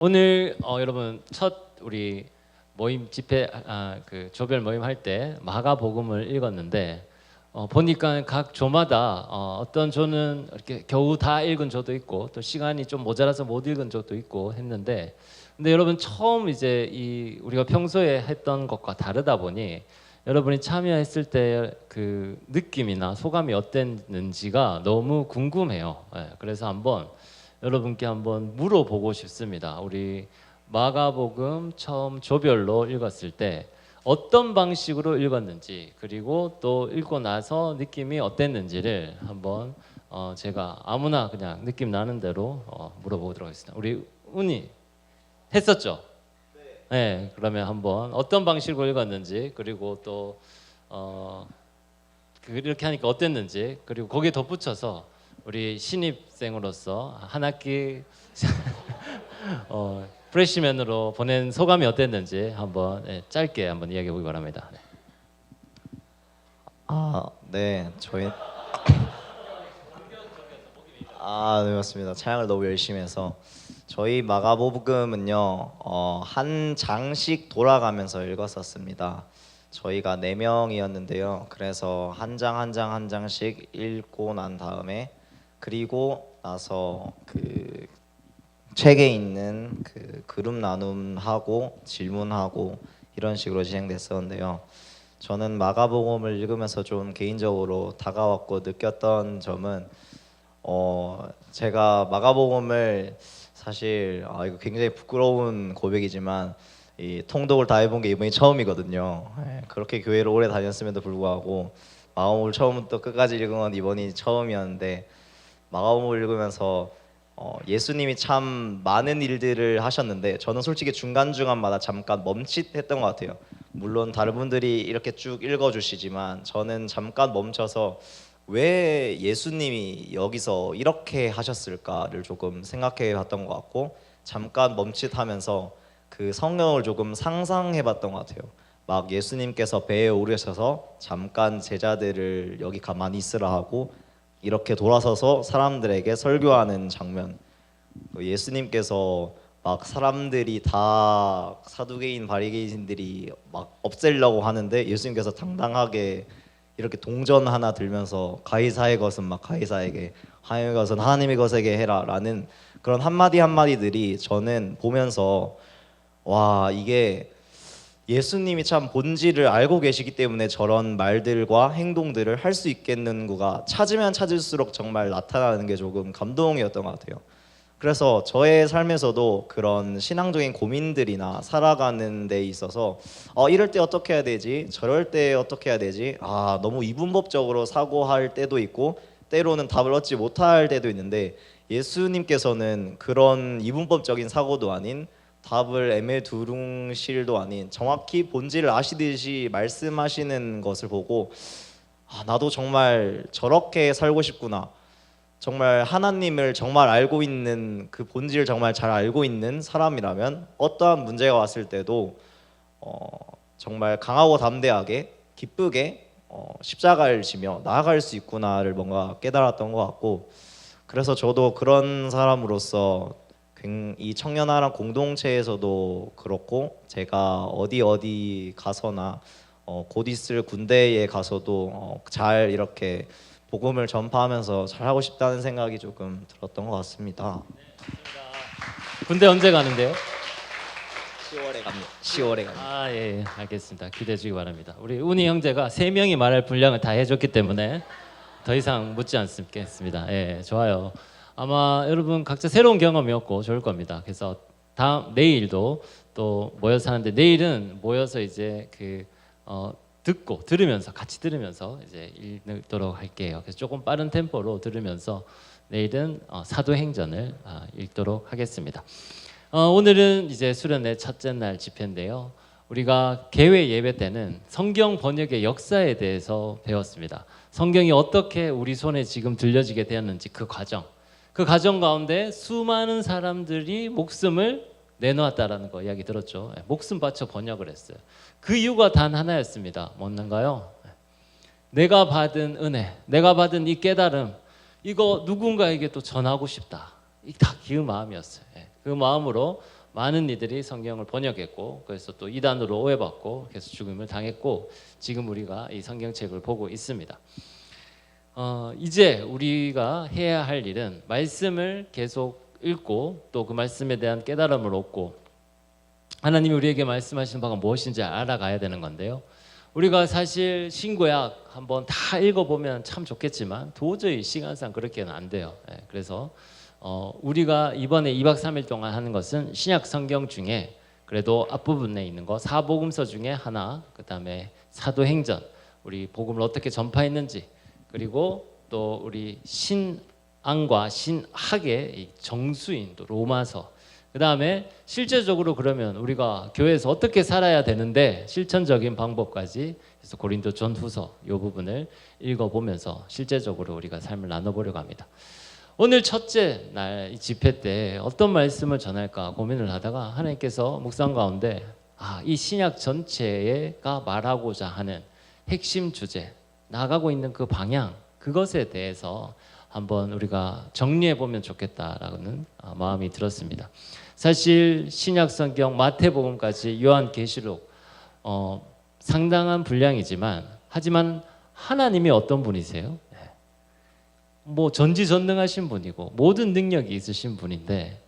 오늘 여러분 첫 우리 모임 집회 그 조별 모임 할 때 마가복음을 읽었는데 보니까 각 조마다 어떤 조는 이렇게 겨우 다 읽은 조도 있고 또 시간이 좀 모자라서 못 읽은 조도 있고 했는데 근데 여러분 처음 이제 이 우리가 평소에 했던 것과 다르다 보니 여러분이 참여했을 때 그 느낌이나 소감이 어땠는지가 너무 궁금해요. 그래서 한번 여러분께 한번 물어보고 싶습니다. 우리 마가복음 처음 조별로 읽었을 때 어떤 방식으로 읽었는지 그리고 또 읽고 나서 느낌이 어땠는지를 한번 제가 아무나 그냥 느낌 나는 대로 물어보도록 하겠습니다. 우리 운이 했었죠? 네. 그러면 한번 어떤 방식으로 읽었는지 그리고 또 이렇게 하니까 어땠는지 그리고 거기에 덧붙여서 우리 신입생으로서 한 학기 프레시맨으로 보낸 소감이 어땠는지 한번 짧게 한번 이야기해 보기 바랍니다. 네. 네, 네, 맞습니다. 찬양을 너무 열심히 해서 저희 마가복음은요, 한 장씩 돌아가면서 읽었었습니다. 저희가 4명이었는데요. 그래서 한 장 한 장 한 장씩 읽고 난 다음에 그리고 나서 그 책에 있는 그 그룹 나눔하고 질문하고 이런 식으로 진행됐었는데요. 저는 마가복음을 읽으면서 좀 개인적으로 다가왔고 느꼈던 점은 제가 마가복음을 사실 이거 굉장히 부끄러운 고백이지만 이 통독을 다 해본 게 이번이 처음이거든요. 그렇게 교회를 오래 다녔음에도 불구하고 마가복음을 처음부터 끝까지 읽은 건 이번이 처음이었는데 마가복음을 읽으면서 예수님이 참 많은 일들을 하셨는데 저는 솔직히 중간중간마다 잠깐 멈칫했던 것 같아요. 물론 다른 분들이 이렇게 쭉 읽어주시지만 저는 잠깐 멈춰서 왜 예수님이 여기서 이렇게 하셨을까를 조금 생각해 봤던 것 같고 잠깐 멈칫하면서 그 성경을 조금 상상해 봤던 것 같아요. 막 예수님께서 배에 오르셔서 잠깐 제자들을 여기 가만히 있으라 하고 이렇게 돌아서서 사람들에게 설교하는 장면, 예수님께서 막 사람들이 다 사두개인 바리새인들이 막 없애려고 하는데 예수님께서 당당하게 이렇게 동전 하나 들면서 가이사의 것은 막 가이사에게 하나님의 것은 하나님의 것에게 해라라는 그런 한마디 한마디들이 저는 보면서 와, 이게 예수님이 참 본질을 알고 계시기 때문에 저런 말들과 행동들을 할 수 있겠는구가 찾으면 찾을수록 정말 나타나는 게 조금 감동이었던 것 같아요. 그래서 저의 삶에서도 그런 신앙적인 고민들이나 살아가는 데 있어서 이럴 때 어떻게 해야 되지? 저럴 때 어떻게 해야 되지? 너무 이분법적으로 사고할 때도 있고 때로는 답을 얻지 못할 때도 있는데 예수님께서는 그런 이분법적인 사고도 아닌 답을 애매두룽실도 아닌 정확히 본질을 아시듯이 말씀하시는 것을 보고 나도 정말 저렇게 살고 싶구나. 정말 하나님을 정말 알고 있는 그 본질을 정말 잘 알고 있는 사람이라면 어떠한 문제가 왔을 때도 정말 강하고 담대하게 기쁘게 십자가를 지며 나아갈 수 있구나를 뭔가 깨달았던 것 같고 그래서 저도 그런 사람으로서 이 청년아랑 공동체에서도 그렇고 제가 어디 가서나 곧 있을 군대에 가서도 잘 이렇게 복음을 전파하면서 잘하고 싶다는 생각이 조금 들었던 것 같습니다. 군대 언제 가는데요? 10월에 갑니다. 10월에 갑니다. 예, 알겠습니다. 기대해 주기 바랍니다. 우리 운이 형제가 3명이 말할 분량을 다 해줬기 때문에 더 이상 묻지 않겠습니다. 예, 좋아요. 아마 여러분 각자 새로운 경험이었고 좋을 겁니다. 그래서 내일도 또 모여서 하는데 내일은 모여서 이제 들으면서 같이 들으면서 이제 읽도록 할게요. 그래서 조금 빠른 템포로 들으면서 내일은 사도행전을 읽도록 하겠습니다. 오늘은 이제 수련회 첫째 날 집회인데요. 우리가 개회 예배 때는 성경 번역의 역사에 대해서 배웠습니다. 성경이 어떻게 우리 손에 지금 들려지게 되었는지 그 과정 가운데 수많은 사람들이 목숨을 내놓았다라는 거 이야기 들었죠. 목숨 바쳐 번역을 했어요. 그 이유가 단 하나였습니다. 뭔가요? 내가 받은 은혜, 내가 받은 이 깨달음, 이거 누군가에게 또 전하고 싶다. 딱 그 마음이었어요. 그 마음으로 많은 이들이 성경을 번역했고 그래서 또 이단으로 오해받고 그래서 죽음을 당했고 지금 우리가 이 성경책을 보고 있습니다. 이제 우리가 해야 할 일은 말씀을 계속 읽고 또 그 말씀에 대한 깨달음을 얻고 하나님이 우리에게 말씀하시는 바가 무엇인지 알아가야 되는 건데요. 우리가 사실 신구약 한번 다 읽어보면 참 좋겠지만 도저히 시간상 그렇게는 안 돼요. 그래서 우리가 이번에 2박 3일 동안 하는 것은 신약 성경 중에 그래도 앞부분에 있는 거 사복음서 중에 하나, 그 다음에 사도행전, 우리 복음을 어떻게 전파했는지, 그리고 또 우리 신앙과 신학의 이 정수인 또 로마서, 그 다음에 실제적으로 그러면 우리가 교회에서 어떻게 살아야 되는데 실천적인 방법까지 그래서 고린도 전후서 이 부분을 읽어보면서 실제적으로 우리가 삶을 나눠보려고 합니다. 오늘 첫째 날 이 집회 때 어떤 말씀을 전할까 고민을 하다가 하나님께서 묵상 가운데 이 신약 전체가 말하고자 하는 핵심 주제, 나가고 있는 그 방향, 그것에 대해서 한번 우리가 정리해 보면 좋겠다라는 마음이 들었습니다. 사실 신약 성경 마태복음까지 요한계시록 상당한 분량이지만 하지만 하나님이 어떤 분이세요? 뭐 전지전능하신 분이고 모든 능력이 있으신 분인데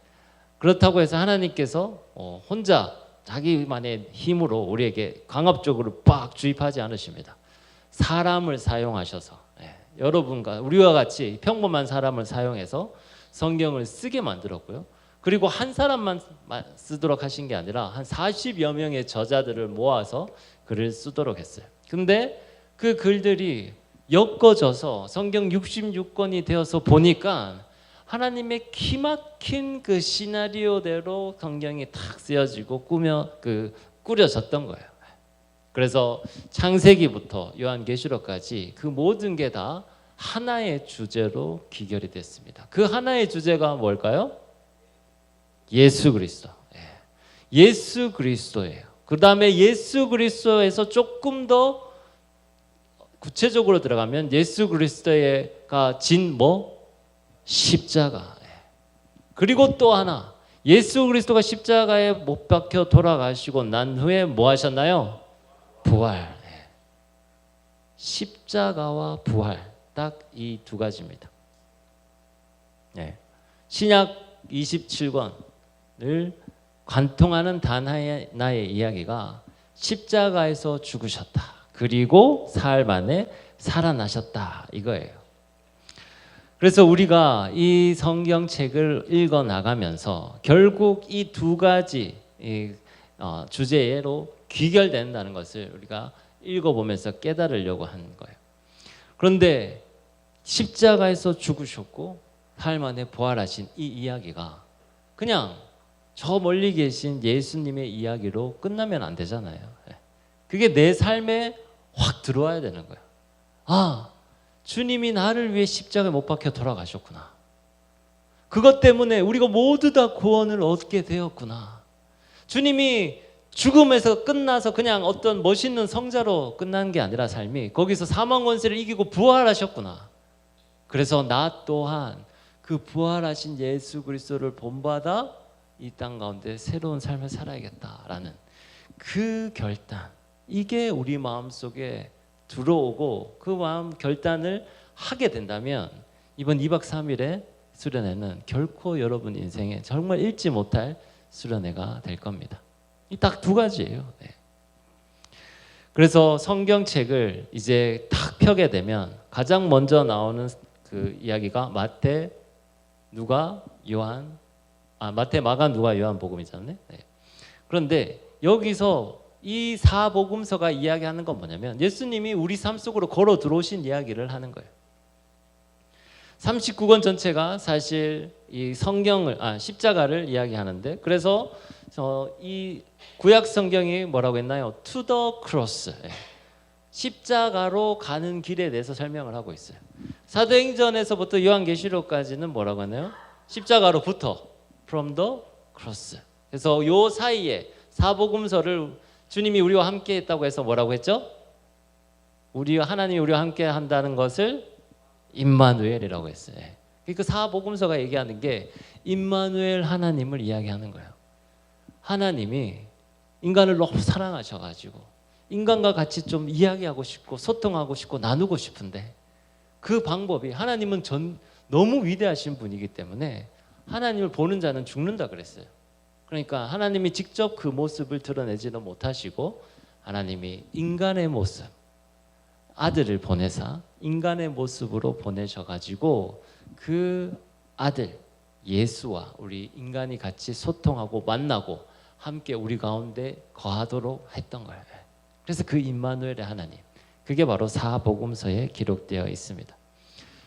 그렇다고 해서 하나님께서 혼자 자기만의 힘으로 우리에게 강압적으로 빡 주입하지 않으십니다. 사람을 사용하셔서 여러분과 우리와 같이 평범한 사람을 사용해서 성경을 쓰게 만들었고요. 그리고 한 사람만 쓰도록 하신 게 아니라 한 40여 명의 저자들을 모아서 글을 쓰도록 했어요. 근데 그 글들이 엮어져서 성경 66권이 되어서 보니까 하나님의 기막힌 그 시나리오대로 성경이 탁 쓰여지고 꾸려졌던 거예요. 그래서 창세기부터 요한계시록까지 그 모든 게 다 하나의 주제로 귀결이 됐습니다. 그 하나의 주제가 뭘까요? 예수 그리스도. 예수 그리스도예요. 그 다음에 예수 그리스도에서 조금 더 구체적으로 들어가면 예수 그리스도가 진 십자가. 그리고 또 하나 예수 그리스도가 십자가에 못 박혀 돌아가시고 난 후에 뭐 하셨나요? 부활. 십자가와 부활 딱 이 두 가지입니다. 신약 27권을 관통하는 단 하나의 이야기가 십자가에서 죽으셨다. 그리고 사흘 만에 살아나셨다. 이거예요. 그래서 우리가 이 성경책을 읽어 나가면서 결국 이 두 가지 주제로 귀결된다는 것을 우리가 읽어보면서 깨달으려고 하는 거예요. 그런데 십자가에서 죽으셨고 사흘 만에 부활하신 이 이야기가 그냥 저 멀리 계신 예수님의 이야기로 끝나면 안 되잖아요. 그게 내 삶에 확 들어와야 되는 거예요. 주님이 나를 위해 십자가에 못 박혀 돌아가셨구나. 그것 때문에 우리가 모두 다 구원을 얻게 되었구나. 주님이 죽음에서 끝나서 그냥 어떤 멋있는 성자로 끝난 게 아니라 삶이 거기서 사망 권세를 이기고 부활하셨구나. 그래서 나 또한 그 부활하신 예수 그리스도를 본받아 이 땅 가운데 새로운 삶을 살아야겠다라는 그 결단, 이게 우리 마음속에 들어오고 그 마음 결단을 하게 된다면 이번 2박 3일의 수련회는 결코 여러분 인생에 정말 잊지 못할 수련회가 될 겁니다. 이 딱 두 가지예요. 그래서 성경책을 이제 딱 펴게 되면 가장 먼저 나오는 그 이야기가 마태, 누가, 요한, 마태, 마가, 누가, 요한 복음이잖아요. 그런데 여기서 이 사복음서가 이야기하는 건 뭐냐면 예수님이 우리 삶 속으로 걸어 들어오신 이야기를 하는 거예요. 39권 전체가 사실 이 십자가를 이야기하는데 그래서 이 구약 성경이 뭐라고 했나요? To the cross. 십자가로 가는 길에 대해서 설명을 하고 있어요. 사도행전에서부터 요한계시록까지는 뭐라고 하나요? 십자가로부터 from the cross. 그래서 요 사이에 사복음서를 주님이 우리와 함께 했다고 해서 뭐라고 했죠? 하나님이 우리와 함께 한다는 것을 임마누엘이라고 했어요. 그 사복음서가 얘기하는 게 임마누엘 하나님을 이야기하는 거예요. 하나님이 인간을 너무 사랑하셔가지고 인간과 같이 좀 이야기하고 싶고 소통하고 싶고 나누고 싶은데 그 방법이 하나님은 너무 위대하신 분이기 때문에 하나님을 보는 자는 죽는다 그랬어요. 그러니까 하나님이 직접 그 모습을 드러내지는 못하시고 하나님이 인간의 모습, 아들을 보내사 인간의 모습으로 보내셔가지고 그 아들 예수와 우리 인간이 같이 소통하고 만나고 함께 우리 가운데 거하도록 했던 거예요. 그래서 그 임마누엘의 하나님, 그게 바로 사복음서에 기록되어 있습니다.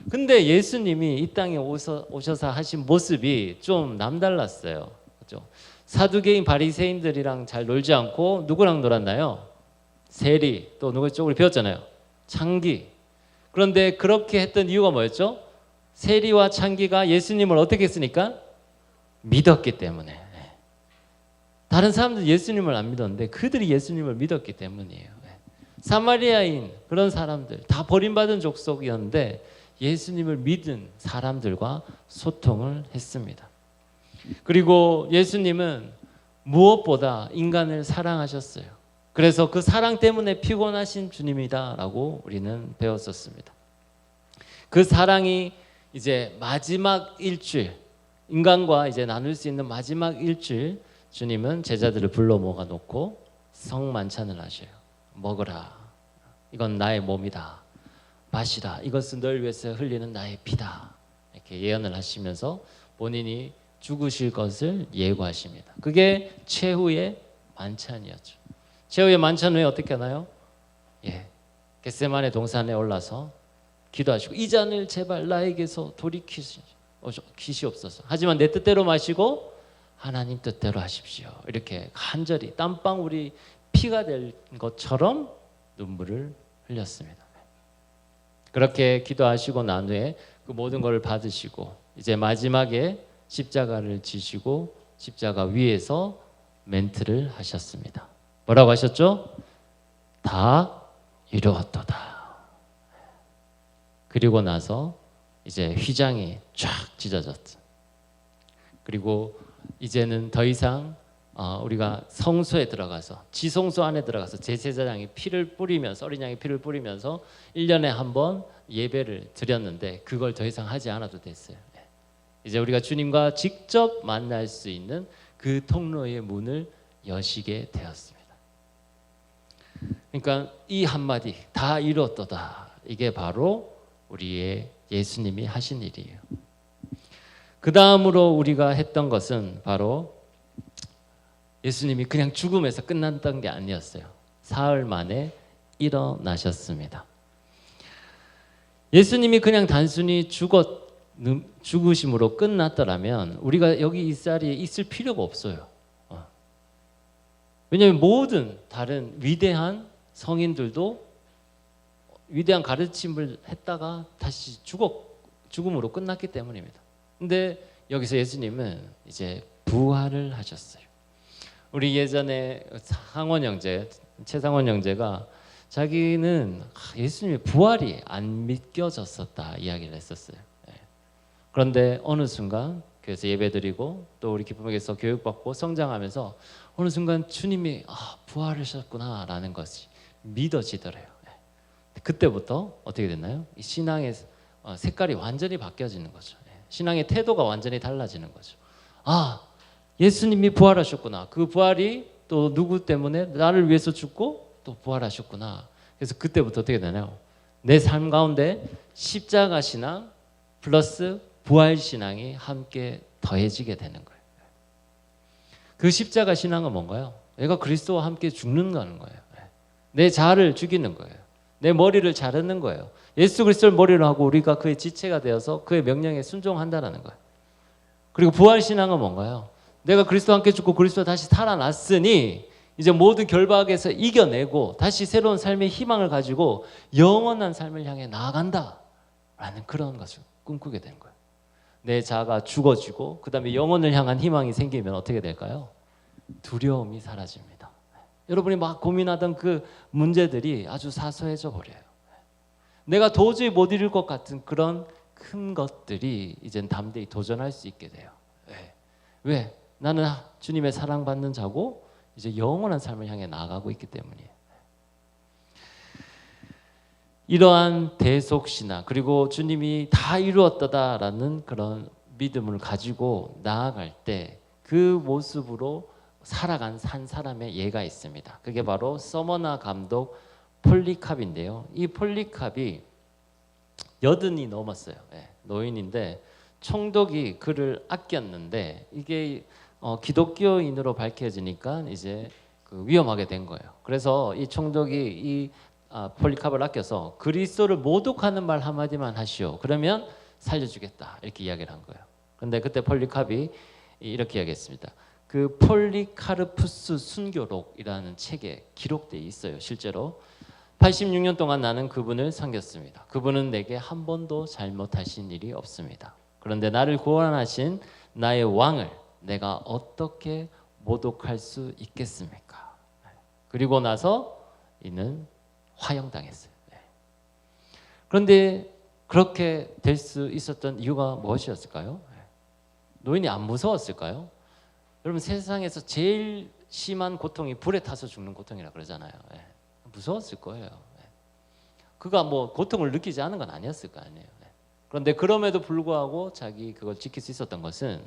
근데 예수님이 이 땅에 오셔서 하신 모습이 좀 남달랐어요. 그렇죠? 사두개인 바리새인들이랑 잘 놀지 않고 누구랑 놀았나요? 세리, 또 누구 쪽으로 배웠잖아요. 창기. 그런데 그렇게 했던 이유가 뭐였죠? 세리와 창기가 예수님을 어떻게 했으니까? 믿었기 때문에. 다른 사람들 예수님을 안 믿었는데 그들이 예수님을 믿었기 때문이에요. 사마리아인 그런 사람들 다 버림받은 족속이었는데 예수님을 믿은 사람들과 소통을 했습니다. 그리고 예수님은 무엇보다 인간을 사랑하셨어요. 그래서 그 사랑 때문에 피곤하신 주님이다라고 우리는 배웠었습니다. 그 사랑이 이제 마지막 일주일, 인간과 이제 나눌 수 있는 마지막 일주일, 주님은 제자들을 불러 모아 놓고 성만찬을 하셔요. 먹으라. 이건 나의 몸이다. 마시라. 이것은 널 위해서 흘리는 나의 피다. 이렇게 예언을 하시면서 본인이 죽으실 것을 예고하십니다. 그게 최후의 만찬이었죠. 최후의 만찬 후에 어떻게 하나요? 겟세마네 동산에 올라서 기도하시고 이 잔을 제발 나에게서 돌이키시옵소서. 하지만 내 뜻대로 마시고 하나님 뜻대로 하십시오. 이렇게 간절히 땀방울이 피가 될 것처럼 눈물을 흘렸습니다. 그렇게 기도하시고 난 후에 그 모든 것을 받으시고 이제 마지막에 십자가를 지시고 십자가 위에서 멘트를 하셨습니다. 뭐라고 하셨죠? 다 이루었도다. 그리고 나서 이제 휘장이 쫙 찢어졌죠. 그리고 이제는 더 이상 우리가 성소에 들어가서 지성소 안에 들어가서 제사장이 피를 뿌리면서 어린 양의 피를 뿌리면서 1년에 한 번 예배를 드렸는데 그걸 더 이상 하지 않아도 됐어요. 이제 우리가 주님과 직접 만날 수 있는 그 통로의 문을 여시게 되었습니다. 그러니까 이 한마디 다 이루었도다. 이게 바로 우리의 예수님이 하신 일이에요. 그 다음으로 우리가 했던 것은 바로 예수님이 그냥 죽음에서 끝났던 게 아니었어요. 사흘 만에 일어나셨습니다. 예수님이 그냥 단순히 죽으심으로 끝났더라면 우리가 여기 이 자리에 있을 필요가 없어요. 왜냐하면 모든 다른 위대한 성인들도 위대한 가르침을 했다가 다시 죽음으로 끝났기 때문입니다. 근데 여기서 예수님은 이제 부활을 하셨어요. 우리 예전에 상원 형제, 최상원 형제가 자기는 예수님의 부활이 안 믿겨졌었다 이야기를 했었어요. 그런데 어느 순간 교회에서 예배드리고 또 우리 기쁨에게서 교육받고 성장하면서 어느 순간 주님이 부활하셨구나라는 것이 믿어지더래요. 그때부터 어떻게 됐나요? 이 신앙의 색깔이 완전히 바뀌어지는 거죠. 신앙의 태도가 완전히 달라지는 거죠. 예수님이 부활하셨구나. 그 부활이 또 누구 때문에 나를 위해서 죽고 또 부활하셨구나. 그래서 그때부터 어떻게 되나요? 내 삶 가운데 십자가 신앙 플러스 부활 신앙이 함께 더해지게 되는 거예요. 그 십자가 신앙은 뭔가요? 내가 그리스도와 함께 죽는다는 거예요. 내 자아를 죽이는 거예요. 내 머리를 자르는 거예요. 예수 그리스도를 머리로 하고 우리가 그의 지체가 되어서 그의 명령에 순종한다는 거예요. 그리고 부활 신앙은 뭔가요? 내가 그리스도와 함께 죽고 그리스도가 다시 살아났으니 이제 모든 결박에서 이겨내고 다시 새로운 삶의 희망을 가지고 영원한 삶을 향해 나아간다라는 그런 것을 꿈꾸게 된 거예요. 내 자아가 죽어지고 그 다음에 영혼을 향한 희망이 생기면 어떻게 될까요? 두려움이 사라집니다. 여러분이 막 고민하던 그 문제들이 아주 사소해져 버려요. 내가 도저히 못 이룰 것 같은 그런 큰 것들이 이젠 담대히 도전할 수 있게 돼요. 왜? 나는 주님의 사랑받는 자고 이제 영원한 삶을 향해 나아가고 있기 때문이에요. 이러한 대속신앙 그리고 주님이 다 이루었다라는 그런 믿음을 가지고 나아갈 때 그 모습으로 살아간 한 사람의 예가 있습니다. 그게 바로 서머나 감독 폴리캅인데요. 이 폴리캅이 80이 넘었어요. 노인인데 총독이 그를 아꼈는데 이게 기독교인으로 밝혀지니까 이제 그 위험하게 된 거예요. 그래서 이 총독이 이 폴리캅을 아껴서 그리스도를 모독하는 말 한마디만 하시오. 그러면 살려주겠다. 이렇게 이야기를 한 거예요. 그런데 그때 폴리캅이 이렇게 이야기했습니다. 그 폴리카르푸스 순교록이라는 책에 기록되어 있어요. 실제로 86년 동안 나는 그분을 섬겼습니다. 그분은 내게 한 번도 잘못하신 일이 없습니다. 그런데 나를 구원하신 나의 왕을 내가 어떻게 모독할 수 있겠습니까? 그리고 나서 이는 화형당했어요. 그런데 그렇게 될 수 있었던 이유가 무엇이었을까요? 노인이 안 무서웠을까요? 여러분 세상에서 제일 심한 고통이 불에 타서 죽는 고통이라 그러잖아요. 무서웠을 거예요. 그가 뭐 고통을 느끼지 않은 건 아니었을 거 아니에요. 그런데 그럼에도 불구하고 자기 그걸 지킬 수 있었던 것은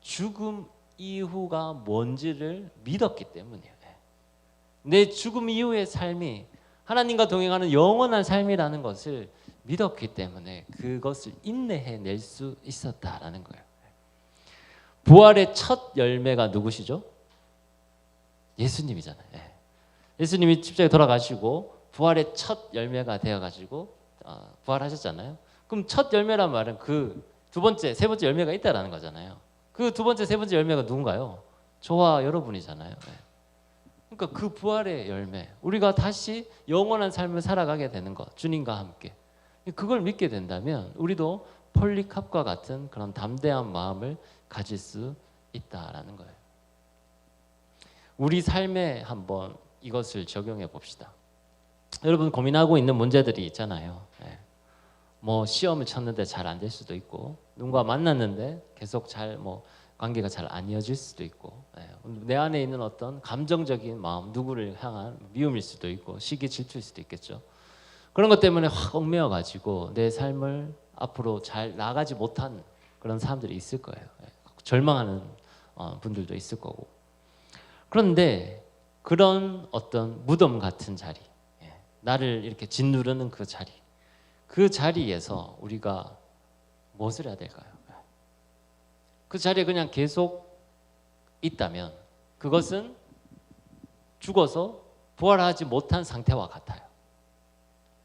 죽음 이후가 뭔지를 믿었기 때문이에요. 내 죽음 이후의 삶이 하나님과 동행하는 영원한 삶이라는 것을 믿었기 때문에 그것을 인내해낼 수 있었다라는 거예요. 부활의 첫 열매가 누구시죠? 예수님이잖아요. 예수님이 십자가에 돌아가시고 부활의 첫 열매가 되어가지고 부활하셨잖아요. 그럼 첫 열매란 말은 그 두 번째, 세 번째 열매가 있다라는 거잖아요. 그 두 번째, 세 번째 열매가 누군가요? 저와 여러분이잖아요. 그러니까 그 부활의 열매, 우리가 다시 영원한 삶을 살아가게 되는 것, 주님과 함께. 그걸 믿게 된다면 우리도 폴리캅과 같은 그런 담대한 마음을 가질 수 있다라는 거예요. 우리 삶에 한번 이것을 적용해 봅시다. 여러분 고민하고 있는 문제들이 있잖아요. 뭐 시험을 쳤는데 잘 안 될 수도 있고, 누군가 만났는데 계속 관계가 잘 안 이어질 수도 있고, 내 안에 있는 어떤 감정적인 마음, 누구를 향한 미움일 수도 있고, 시기 질투일 수도 있겠죠. 그런 것 때문에 확 얽매여 가지고 내 삶을 앞으로 잘 나가지 못한 그런 사람들이 있을 거예요. 절망하는 분들도 있을 거고. 그런데 그런 어떤 무덤 같은 자리, 나를 이렇게 짓누르는 그 자리, 그 자리에서 우리가 무엇을 해야 될까요? 그 자리에 그냥 계속 있다면 그것은 죽어서 부활하지 못한 상태와 같아요.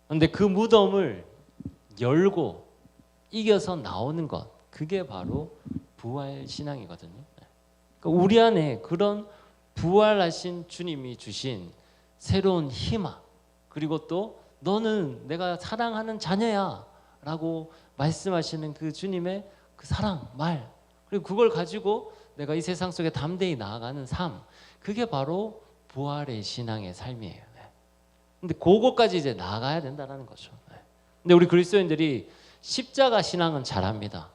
그런데 그 무덤을 열고 이겨서 나오는 것, 그게 바로 부활 신앙이거든요. 그러니까 우리 안에 그런 부활하신 주님이 주신 새로운 희망, 그리고 또 너는 내가 사랑하는 자녀야 라고 말씀하시는 그 주님의 그 사랑, 말, 그리고 그걸 가지고 내가 이 세상 속에 담대히 나아가는 삶, 그게 바로 부활의 신앙의 삶이에요. 근데 그거까지 이제 나아가야 된다는 거죠. 근데 우리 그리스도인들이 십자가 신앙은 잘합니다.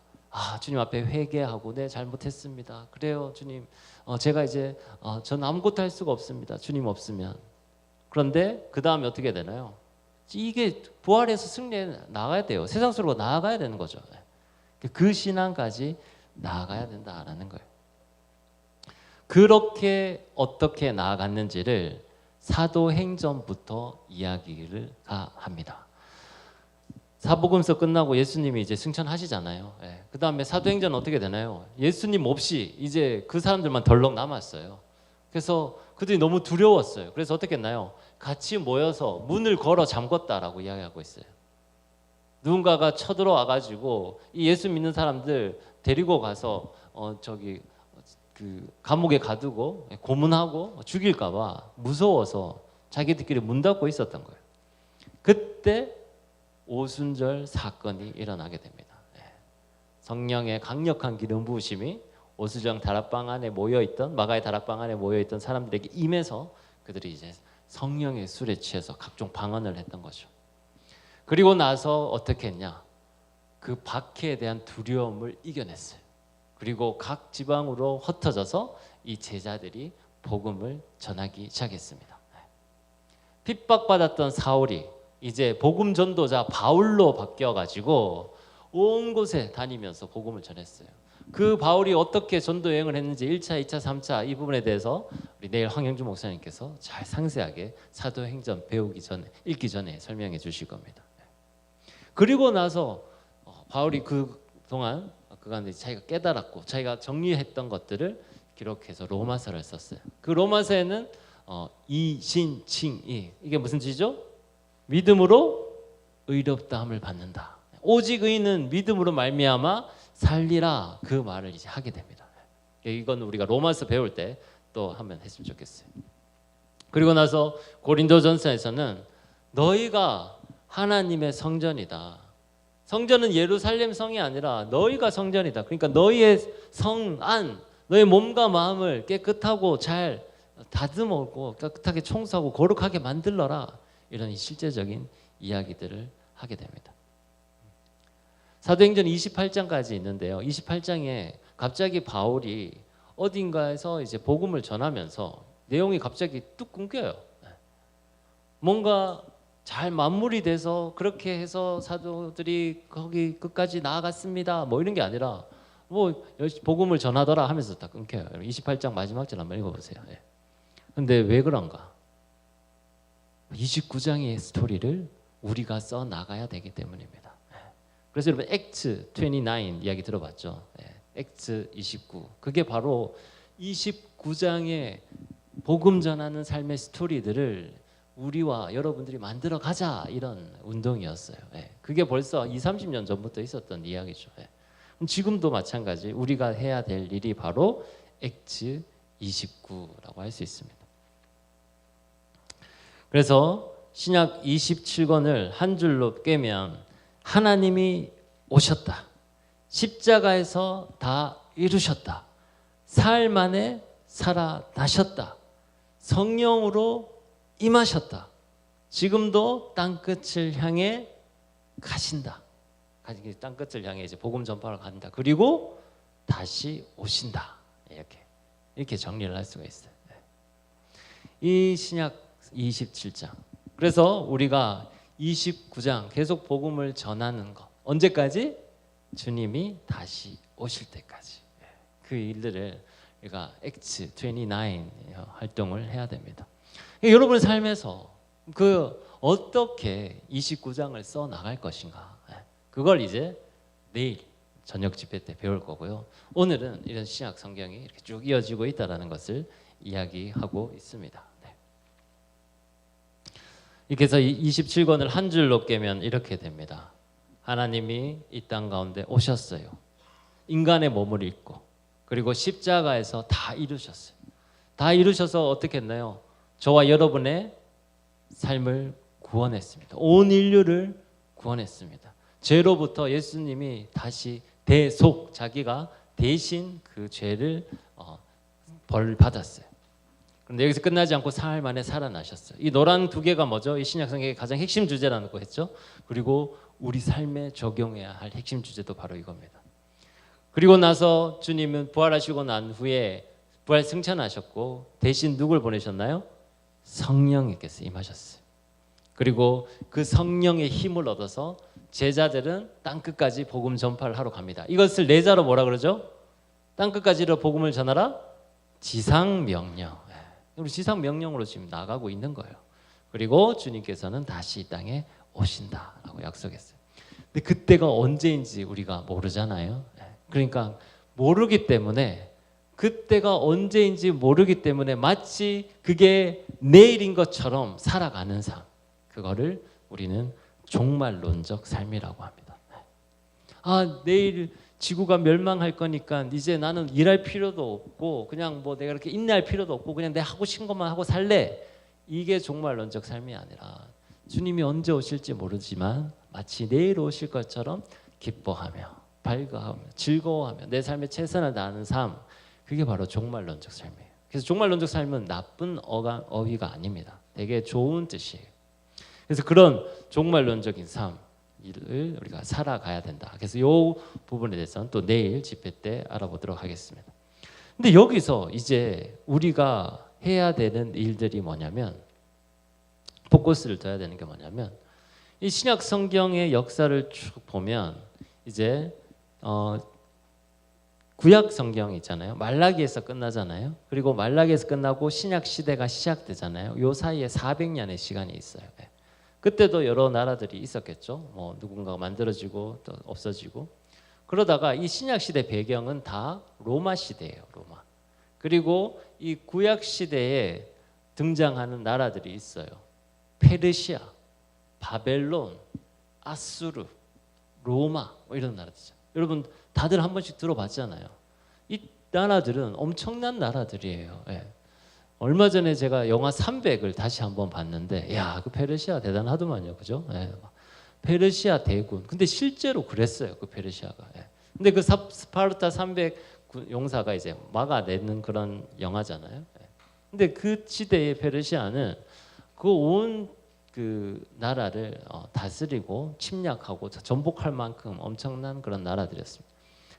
주님 앞에 회개하고 네 잘못했습니다. 그래요 주님, 제가 이제 전 아무것도 할 수가 없습니다. 주님 없으면. 그런데 그 다음에 어떻게 되나요? 이게 부활해서 승리해 나가야 돼요. 세상 속으로 나아가야 되는 거죠. 그 신앙까지 나아가야 된다라는 거예요. 그렇게 어떻게 나아갔는지를 사도행전부터 이야기를 합니다. 사복음서 끝나고 예수님이 이제 승천하시잖아요. 그 다음에 사도행전 어떻게 되나요? 예수님 없이 이제 그 사람들만 덜렁 남았어요. 그래서 그들이 너무 두려웠어요. 그래서 어떻게 했나요? 같이 모여서 문을 걸어 잠궜다라고 이야기하고 있어요. 누군가가 쳐들어와가지고 이 예수 믿는 사람들 데리고 가서 그 감옥에 가두고 고문하고 죽일까봐 무서워서 자기들끼리 문 닫고 있었던 거예요. 그때 오순절 사건이 일어나게 됩니다. 성령의 강력한 기름 부으심이 오수정 다락방 안에 모여있던 마가의 다락방 안에 모여있던 사람들에게 임해서 그들이 이제 성령의 술에 취해서 각종 방언을 했던 거죠. 그리고 나서 어떻게 했냐? 그 박해에 대한 두려움을 이겨냈어요. 그리고 각 지방으로 흩어져서 이 제자들이 복음을 전하기 시작했습니다. 핍박받았던 사울이 이제 복음 전도자 바울로 바뀌어 가지고 온 곳에 다니면서 복음을 전했어요. 그 바울이 어떻게 전도 여행을 했는지 1차, 2차, 3차 이 부분에 대해서 우리 내일 황영주 목사님께서 잘 상세하게 사도행전 읽기 전에 설명해 주실 겁니다. 그리고 나서 바울이 그동안 그간 자기가 깨달았고 자기가 정리했던 것들을 기록해서 로마서를 썼어요. 그 로마서에는 이신칭이 이게 무슨 뜻이죠? 믿음으로 의롭다함을 받는다. 오직 의인은 믿음으로 말미암아 살리라 그 말을 이제 하게 됩니다. 이건 우리가 로마서 배울 때 또 한번 했으면 좋겠어요. 그리고 나서 고린도전서에서는 너희가 하나님의 성전이다. 성전은 예루살렘 성이 아니라 너희가 성전이다. 그러니까 너희의 성안, 너의 몸과 마음을 깨끗하고 잘 다듬고 깨끗하게 청소하고 거룩하게 만들어라. 이런 실제적인 이야기들을 하게 됩니다. 사도행전 28장까지 있는데요. 28장에 갑자기 바울이 어딘가에서 이제 복음을 전하면서 내용이 갑자기 뚝 끊겨요. 뭔가 잘 마무리 돼서 그렇게 해서 사도들이 거기 끝까지 나아갔습니다. 뭐 이런 게 아니라 뭐 복음을 전하더라 하면서 다 끊겨요. 28장 마지막 절 한번 읽어보세요. 근데 왜 그런가? 29장의 스토리를 우리가 써 나가야 되기 때문입니다. 그래서 여러분 액트 29 이야기 들어봤죠? 액트 29 그게 바로 29장의 복음 전하는 삶의 스토리들을 우리와 여러분들이 만들어 가자 이런 운동이었어요. 그게 벌써 30년 전부터 있었던 이야기죠. 지금도 마찬가지 우리가 해야 될 일이 바로 액트 29라고 할 수 있습니다. 그래서 신약 27권을 한 줄로 꿰면 하나님이 오셨다. 십자가에서 다 이루셨다. 사흘 만에 살아나셨다. 성령으로 임하셨다. 지금도 땅끝을 향해 가신다. 땅끝을 향해 이제 복음 전파를 간다. 그리고 다시 오신다. 이렇게 정리를 할 수가 있어요. 이 신약 27장. 그래서 우리가 29장 계속 복음을 전하는 것. 언제까지? 주님이 다시 오실 때까지. 그 일들을 우리가 액트 29 활동을 해야 됩니다. 여러분의 삶에서 그 어떻게 29장을 써 나갈 것인가? 그걸 이제 내일 저녁 집회 때 배울 거고요. 오늘은 이런 신약 성경이 이렇게 쭉 이어지고 있다라는 것을 이야기하고 있습니다. 이렇게 해서 27권을 한 줄로 깨면 이렇게 됩니다. 하나님이 이 땅 가운데 오셨어요. 인간의 몸을 입고 그리고 십자가에서 다 이루셨어요. 다 이루셔서 어떻게 했나요? 저와 여러분의 삶을 구원했습니다. 온 인류를 구원했습니다. 죄로부터 예수님이 다시 대속 자기가 대신 그 죄를 벌 받았어요. 그런데 여기서 끝나지 않고 사흘 만에 살아나셨어요. 이 노란 두 개가 뭐죠? 이 신약 성경의 가장 핵심 주제라는 거 했죠. 그리고 우리 삶에 적용해야 할 핵심 주제도 바로 이겁니다. 그리고 나서 주님은 부활하시고 난 후에 부활 승천하셨고 대신 누굴 보내셨나요? 성령님께서 임하셨어요. 그리고 그 성령의 힘을 얻어서 제자들은 땅끝까지 복음 전파를 하러 갑니다. 이것을 내자로 뭐라 그러죠? 땅끝까지로 복음을 전하라? 지상명령. 우리 지상명령으로 지금 나가고 있는 거예요. 그리고 주님께서는 다시 이 땅에 오신다라고 약속했어요. 근데 그때가 언제인지 우리가 모르잖아요. 그러니까 모르기 때문에 그때가 언제인지 모르기 때문에 마치 그게 내일인 것처럼 살아가는 삶. 그거를 우리는 종말론적 삶이라고 합니다. 내일 지구가 멸망할 거니까 이제 나는 일할 필요도 없고 그냥 뭐 내가 이렇게 인내할 필요도 없고 그냥 내가 하고 싶은 것만 하고 살래. 이게 종말론적 삶이 아니라 주님이 언제 오실지 모르지만 마치 내일 오실 것처럼 기뻐하며 밝아하며 즐거워하며 내 삶에 최선을 다하는 삶. 그게 바로 종말론적 삶이에요. 그래서 종말론적 삶은 나쁜 어휘가 아닙니다. 되게 좋은 뜻이에요. 그래서 그런 종말론적인 삶 일을 우리가 살아가야 된다. 그래서 이 부분에 대해서는 또 내일 집회 때 알아보도록 하겠습니다. 근데 여기서 이제 우리가 해야 되는 일들이 뭐냐면, 포커스를 둬야 되는 게 뭐냐면, 이 신약 성경의 역사를 쭉 보면 이제 구약 성경 있잖아요. 말라기에서 끝나잖아요. 그리고 말라기에서 끝나고 신약 시대가 시작되잖아요. 요 사이에 400년의 시간이 있어요. 그때도 여러 나라들이 있었겠죠. 뭐 누군가가 만들어지고 또 없어지고. 그러다가 이 신약 시대 배경은 다 로마 시대예요. 로마. 그리고 이 구약 시대에 등장하는 나라들이 있어요. 페르시아, 바벨론, 아수르, 로마 뭐 이런 나라들이죠. 여러분 다들 한 번씩 들어봤잖아요. 이 나라들은 엄청난 나라들이에요. 예. 얼마 전에 제가 영화 300을 다시 한번 봤는데, 야, 그 페르시아 대단하더만요, 그죠? 예. 페르시아 대군. 근데 실제로 그랬어요, 그 페르시아가. 예. 근데 그 스파르타 300 용사가 이제 막아내는 그런 영화잖아요. 예. 근데 그 시대의 페르시아는 그 온 그 나라를 다스리고 침략하고 전복할 만큼 엄청난 그런 나라들이었습니다.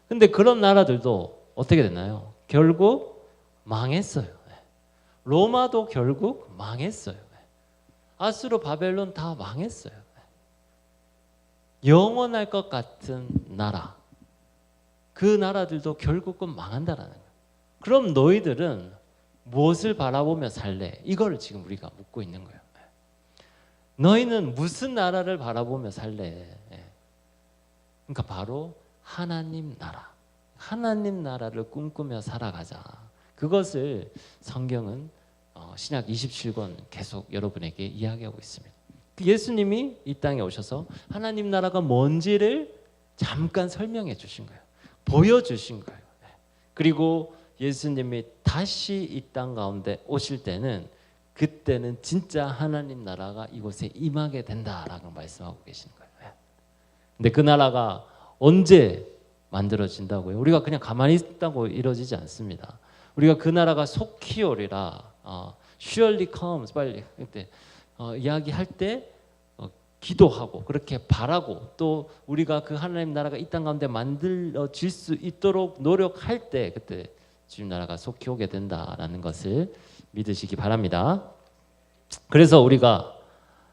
근데 그런 나라들도 어떻게 됐나요? 결국 망했어요. 로마도 결국 망했어요. 아수르, 바벨론 다 망했어요. 영원할 것 같은 나라, 그 나라들도 결국은 망한다라는 거예요. 그럼 너희들은 무엇을 바라보며 살래? 이걸 지금 우리가 묻고 있는 거예요. 너희는 무슨 나라를 바라보며 살래? 그러니까 바로 하나님 나라, 하나님 나라를 꿈꾸며 살아가자. 그것을 성경은 신약 27권 계속 여러분에게 이야기하고 있습니다. 예수님이 이 땅에 오셔서 하나님 나라가 뭔지를 잠깐 설명해 주신 거예요. 보여주신 거예요. 그리고 예수님이 다시 이 땅 가운데 오실 때는, 그때는 진짜 하나님 나라가 이곳에 임하게 된다라고 말씀하고 계신 거예요. 근데 그 나라가 언제 만들어진다고요? 우리가 그냥 가만히 있다고 이루어지지 않습니다. 우리가 그 나라가 속히 오리라, surely comes, 빨리 그때 이야기할 때 기도하고 그렇게 바라고, 또 우리가 그 하나님 나라가 이 땅 가운데 만들어질 수 있도록 노력할 때, 그때 주님 나라가 속히 오게 된다라는 것을 믿으시기 바랍니다. 그래서 우리가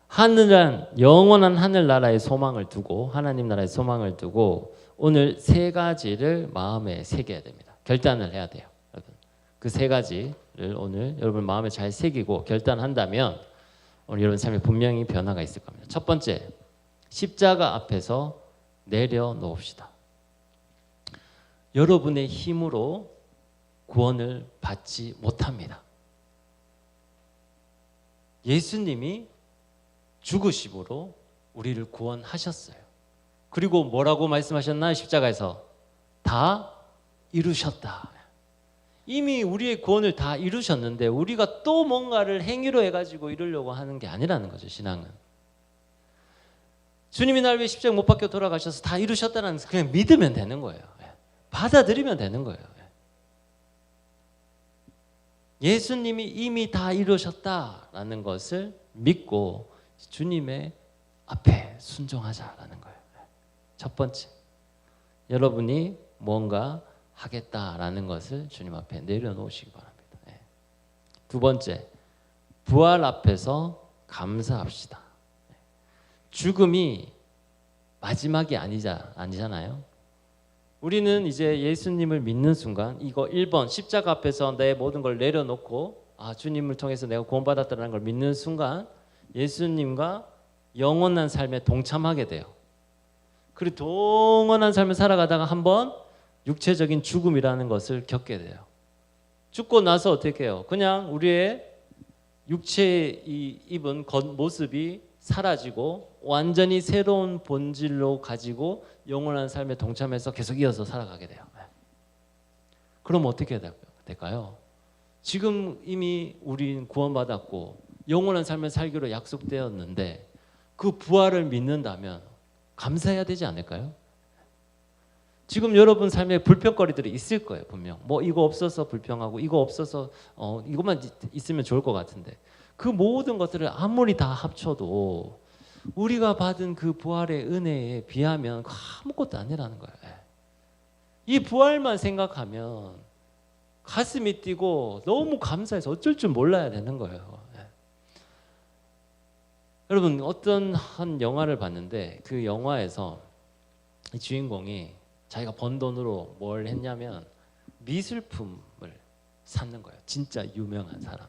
하늘한 영원한 하늘나라의 소망을 두고, 하나님 나라의 소망을 두고 오늘 세 가지를 마음에 새겨야 됩니다. 결단을 해야 돼요. 그 세 가지를 오늘 여러분 마음에 잘 새기고 결단한다면 오늘 여러분 삶에 분명히 변화가 있을 겁니다. 첫 번째, 십자가 앞에서 내려놓읍시다. 여러분의 힘으로 구원을 받지 못합니다. 예수님이 죽으심으로 우리를 구원하셨어요. 그리고 뭐라고 말씀하셨나요? 십자가에서 다 이루셨다. 이미 우리의 구원을 다 이루셨는데 우리가 또 뭔가를 행위로 해가지고 이루려고 하는 게 아니라는 거죠. 신앙은 주님이 날 위해 십자가 못 박혀 돌아가셔서 다 이루셨다는, 그냥 믿으면 되는 거예요. 받아들이면 되는 거예요. 예수님이 이미 다 이루셨다라는 것을 믿고 주님의 앞에 순종하자라는 거예요. 첫 번째, 여러분이 뭔가 하겠다라는 것을 주님 앞에 내려놓으시기 바랍니다. 두 번째, 부활 앞에서 감사합시다. 죽음이 마지막이 아니잖아요. 우리는 이제 예수님을 믿는 순간, 이거 1번 십자가 앞에서 내 모든 걸 내려놓고 주님을 통해서 내가 구원받았다는 걸 믿는 순간 예수님과 영원한 삶에 동참하게 돼요. 그리고 영원한 삶을 살아가다가 한번 육체적인 죽음이라는 것을 겪게 돼요. 죽고 나서 어떻게 해요? 그냥 우리의 육체의 입은 겉모습이 사라지고 완전히 새로운 본질로 가지고 영원한 삶에 동참해서 계속 이어서 살아가게 돼요. 그럼 어떻게 될까요? 지금 이미 우린 구원받았고 영원한 삶을 살기로 약속되었는데 그 부활을 믿는다면 감사해야 되지 않을까요? 지금 여러분 삶에 불평거리들이 있을 거예요. 분명 뭐 이거 없어서 불평하고 이거 없어서 이것만 있으면 좋을 것 같은데, 그 모든 것들을 아무리 다 합쳐도 우리가 받은 그 부활의 은혜에 비하면 아무것도 아니라는 거예요. 이 부활만 생각하면 가슴이 뛰고 너무 감사해서 어쩔 줄 몰라야 되는 거예요. 여러분, 어떤 한 영화를 봤는데 그 영화에서 이 주인공이 자기가 번 돈으로 뭘 했냐면 미술품을 샀는 거예요. 진짜 유명한 사람,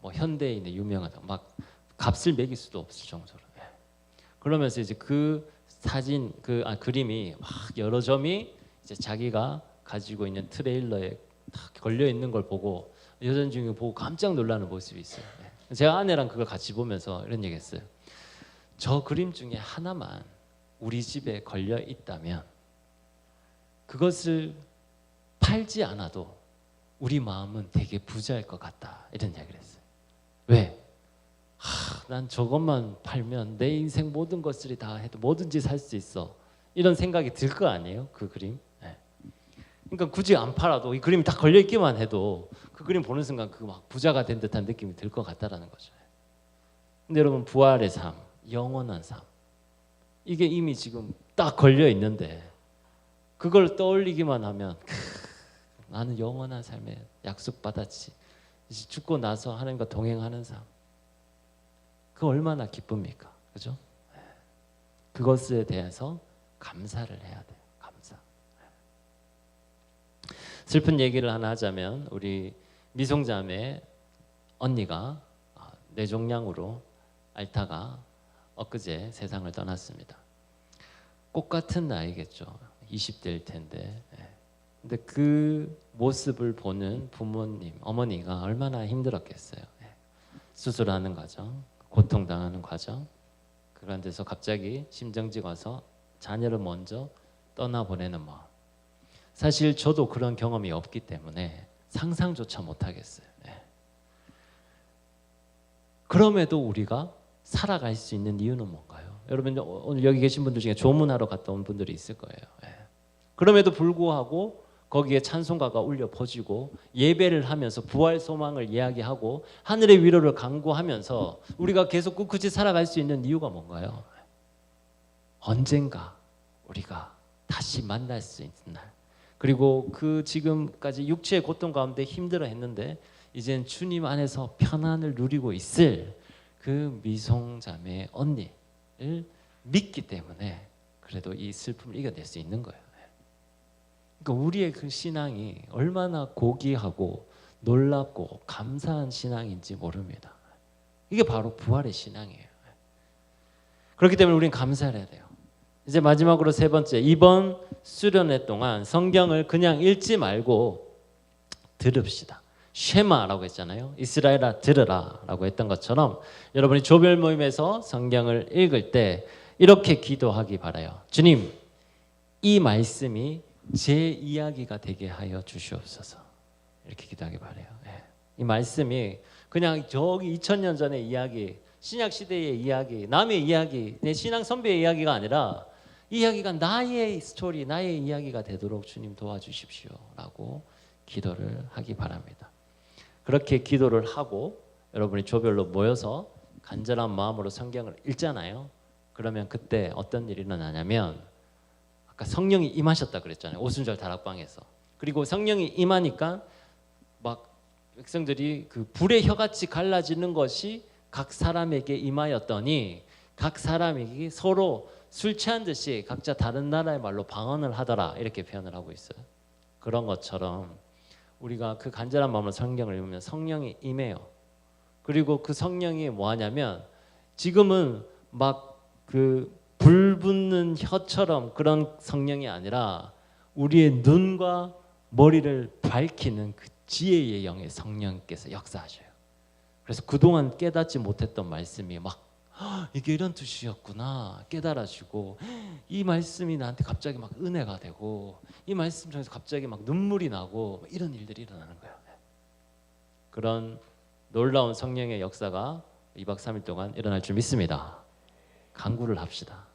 뭐 현대인의 유명하다, 막 값을 매길 수도 없을 정도로. 그러면서 이제 그 사진, 그림이 막 여러 점이 이제 자기가 가지고 있는 트레일러에 딱 걸려 있는 걸 보고 여전 주인공 보고 깜짝 놀라는 모습이 있어요. 제가 아내랑 그걸 같이 보면서 이런 얘기했어요. 저 그림 중에 하나만 우리 집에 걸려 있다면 그것을 팔지 않아도 우리 마음은 되게 부자일 것 같다, 이런 얘기를 했어요. 왜? 난 저것만 팔면 내 인생 모든 것들이 다 해도 뭐든지 살 수 있어, 이런 생각이 들 거 아니에요, 그 그림. 그러니까 굳이 안 팔아도 이 그림이 딱 걸려 있기만 해도 그 그림 보는 순간 그 막 부자가 된 듯한 느낌이 들 것 같다라는 거죠. 근데 여러분, 부활의 삶, 영원한 삶, 이게 이미 지금 딱 걸려 있는데 그걸 떠올리기만 하면 나는 영원한 삶에 약속 받았지, 이제 죽고 나서 하나님과 동행하는 삶, 그 얼마나 기쁩니까, 그죠? 그것에 대해서 감사를 해야 돼요. 감사. 슬픈 얘기를 하나 하자면 우리 미송자매 언니가 뇌종양으로 앓다가 엊그제 세상을 떠났습니다. 꽃 같은 나이겠죠. 20대일 텐데. 근데 그 모습을 보는 부모님, 어머니가 얼마나 힘들었겠어요. 수술하는 과정, 고통당하는 과정, 그런 데서 갑자기 심정지가 와서 자녀를 먼저 떠나보내는 마음. 사실 저도 그런 경험이 없기 때문에 상상조차 못하겠어요. 그럼에도 우리가 살아갈 수 있는 이유는 뭔가요? 여러분, 오늘 여기 계신 분들 중에 조문하러 갔다 온 분들이 있을 거예요. 그럼에도 불구하고 거기에 찬송가가 울려 퍼지고 예배를 하면서 부활 소망을 이야기하고 하늘의 위로를 강구하면서 우리가 계속 꿋꿋이 살아갈 수 있는 이유가 뭔가요? 언젠가 우리가 다시 만날 수 있는 날, 그리고 그 지금까지 육체의 고통 가운데 힘들어 했는데 이젠 주님 안에서 편안을 누리고 있을 그 미송자매 언니를 믿기 때문에 그래도 이 슬픔을 이겨낼 수 있는 거예요. 그러니까 우리의 그 신앙이 얼마나 고귀하고 놀랍고 감사한 신앙인지 모릅니다. 이게 바로 부활의 신앙이에요. 그렇기 때문에 우리는 감사를 해야 돼요. 이제 마지막으로 세 번째, 이번 수련회 동안 성경을 그냥 읽지 말고 들읍시다. 쉐마라고 했잖아요. 이스라엘아 들으라 라고 했던 것처럼 여러분이 조별 모임에서 성경을 읽을 때 이렇게 기도하기 바라요. 주님, 이 말씀이 제 이야기가 되게 하여 주시옵소서. 이렇게 기도하기 바라요. 이 말씀이 그냥 저기 2000년 전의 이야기, 신약 시대의 이야기, 남의 이야기, 내 신앙 선배의 이야기가 아니라 이 이야기가 나의 스토리, 나의 이야기가 되도록 주님 도와주십시오라고 기도를 하기 바랍니다. 그렇게 기도를 하고 여러분이 조별로 모여서 간절한 마음으로 성경을 읽잖아요. 그러면 그때 어떤 일이 일어나냐면, 아까 성령이 임하셨다 그랬잖아요. 오순절 다락방에서. 그리고 성령이 임하니까 막 백성들이 그 불의 혀같이 갈라지는 것이 각 사람에게 임하였더니 각 사람에게 서로 술 취한 듯이 각자 다른 나라의 말로 방언을 하더라, 이렇게 표현을 하고 있어요. 그런 것처럼 우리가 그 간절한 마음으로 성경을 읽으면 성령이 임해요. 그리고 그 성령이 뭐 하냐면 지금은 막 그 불 붙는 혀처럼 그런 성령이 아니라 우리의 눈과 머리를 밝히는 그 지혜의 영의 성령께서 역사하셔요. 그래서 그동안 깨닫지 못했던 말씀이 막 이게 이런 뜻이었구나 깨달아지고, 이 말씀이 나한테 갑자기 막 은혜가 되고, 이 말씀 중에서 갑자기 막 눈물이 나고, 이런 일들이 일어나는 거예요. 그런 놀라운 성령의 역사가 2박 3일 동안 일어날 줄 믿습니다. 간구를 합시다.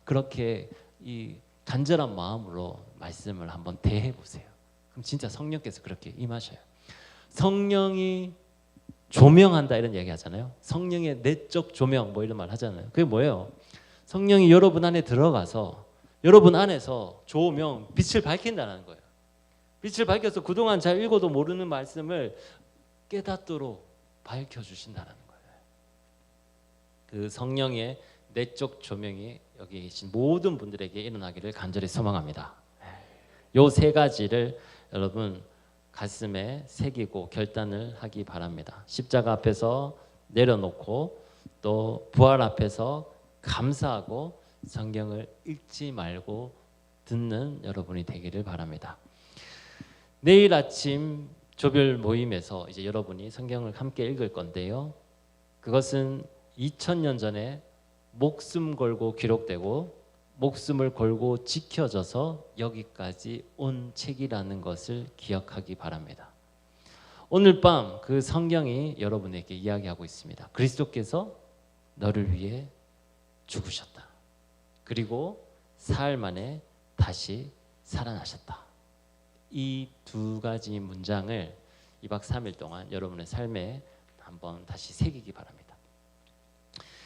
그렇게 이 간절한 마음으로 말씀을 한번 대해 보세요. 그럼 진짜 성령께서 그렇게 임하셔요. 성령이 조명한다 이런 얘기 하잖아요. 성령의 내적 조명 뭐 이런 말 하잖아요. 그게 뭐예요? 성령이 여러분 안에 들어가서 여러분 안에서 조명, 빛을 밝힌다는 거예요. 빛을 밝혀서 그동안 잘 읽어도 모르는 말씀을 깨닫도록 밝혀주신다는 거예요. 그 성령의 내적 조명이 여기 계신 모든 분들에게 일어나기를 간절히 소망합니다. 요 세 가지를 여러분 가슴에 새기고 결단을 하기 바랍니다. 십자가 앞에서 내려놓고 또 부활 앞에서 감사하고 성경을 읽지 말고 듣는 여러분이 되기를 바랍니다. 내일 아침 조별 모임에서 이제 여러분이 성경을 함께 읽을 건데요. 그것은 2000년 전에 목숨 걸고 기록되고 목숨을 걸고 지켜져서 여기까지 온 책이라는 것을 기억하기 바랍니다. 오늘 밤 그 성경이 여러분에게 이야기하고 있습니다. 그리스도께서 너를 위해 죽으셨다. 그리고 사흘 만에 다시 살아나셨다. 이 두 가지 문장을 2박 3일 동안 여러분의 삶에 한번 다시 새기기 바랍니다.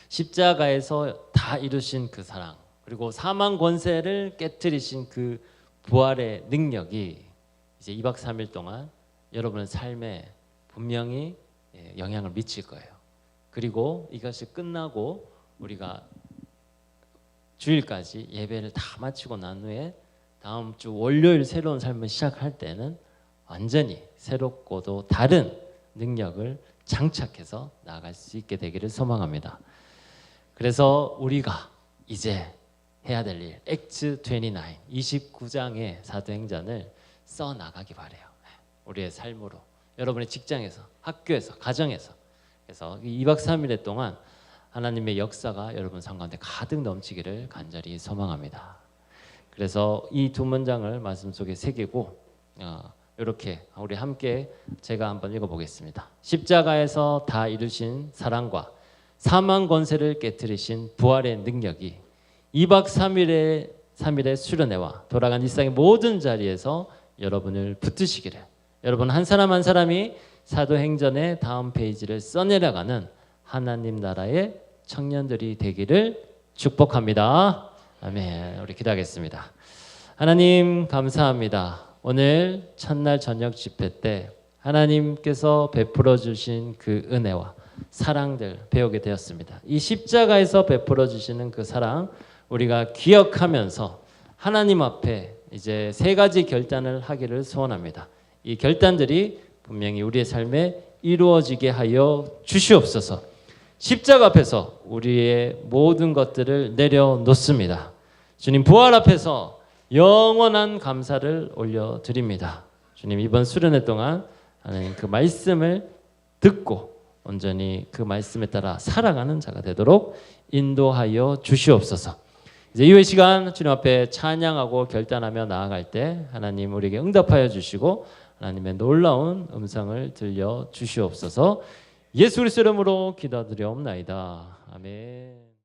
십자가에서 다 이루신 그 사랑, 그리고 사망 권세를 깨뜨리신 그 부활의 능력이 이제 2박 3일 동안 여러분의 삶에 분명히 영향을 미칠 거예요. 그리고 이것이 끝나고 우리가 주일까지 예배를 다 마치고 난 후에 다음 주 월요일 새로운 삶을 시작할 때는 완전히 새롭고도 다른 능력을 장착해서 나아갈 수 있게 되기를 소망합니다. 그래서 우리가 이제 해야 될 일, 액트 29장의 사도행전을 써 나가기 바래요. 우리의 삶으로, 여러분의 직장에서, 학교에서, 가정에서. 그래서 2박 3일 동안 하나님의 역사가 여러분 삶 가운데 가득 넘치기를 간절히 소망합니다. 그래서 이 두 문장을 말씀 속에 새기고 이렇게 우리 함께 제가 한번 읽어보겠습니다. 십자가에서 다 이루신 사랑과 사망 권세를 깨뜨리신 부활의 능력이 2박 3일의 수련회와 돌아간 일상의 모든 자리에서 여러분을 붙드시기를, 여러분 한 사람 한 사람이 사도행전의 다음 페이지를 써내려가는 하나님 나라의 청년들이 되기를 축복합니다. 아멘. 우리 기도하겠습니다. 하나님 감사합니다. 오늘 첫날 저녁 집회 때 하나님께서 베풀어 주신 그 은혜와 사랑들 배우게 되었습니다. 이 십자가에서 베풀어 주시는 그 사랑 우리가 기억하면서 하나님 앞에 이제 세 가지 결단을 하기를 소원합니다. 이 결단들이 분명히 우리의 삶에 이루어지게 하여 주시옵소서. 십자가 앞에서 우리의 모든 것들을 내려놓습니다. 주님 부활 앞에서 영원한 감사를 올려드립니다. 주님 이번 수련회 동안 하나님 그 말씀을 듣고 온전히 그 말씀에 따라 살아가는 자가 되도록 인도하여 주시옵소서. 이제 이후의 시간 주님 앞에 찬양하고 결단하며 나아갈 때 하나님 우리에게 응답하여 주시고 하나님의 놀라운 음성을 들려 주시옵소서. 예수 그리스도 이름으로 기도드리옵나이다. 아멘.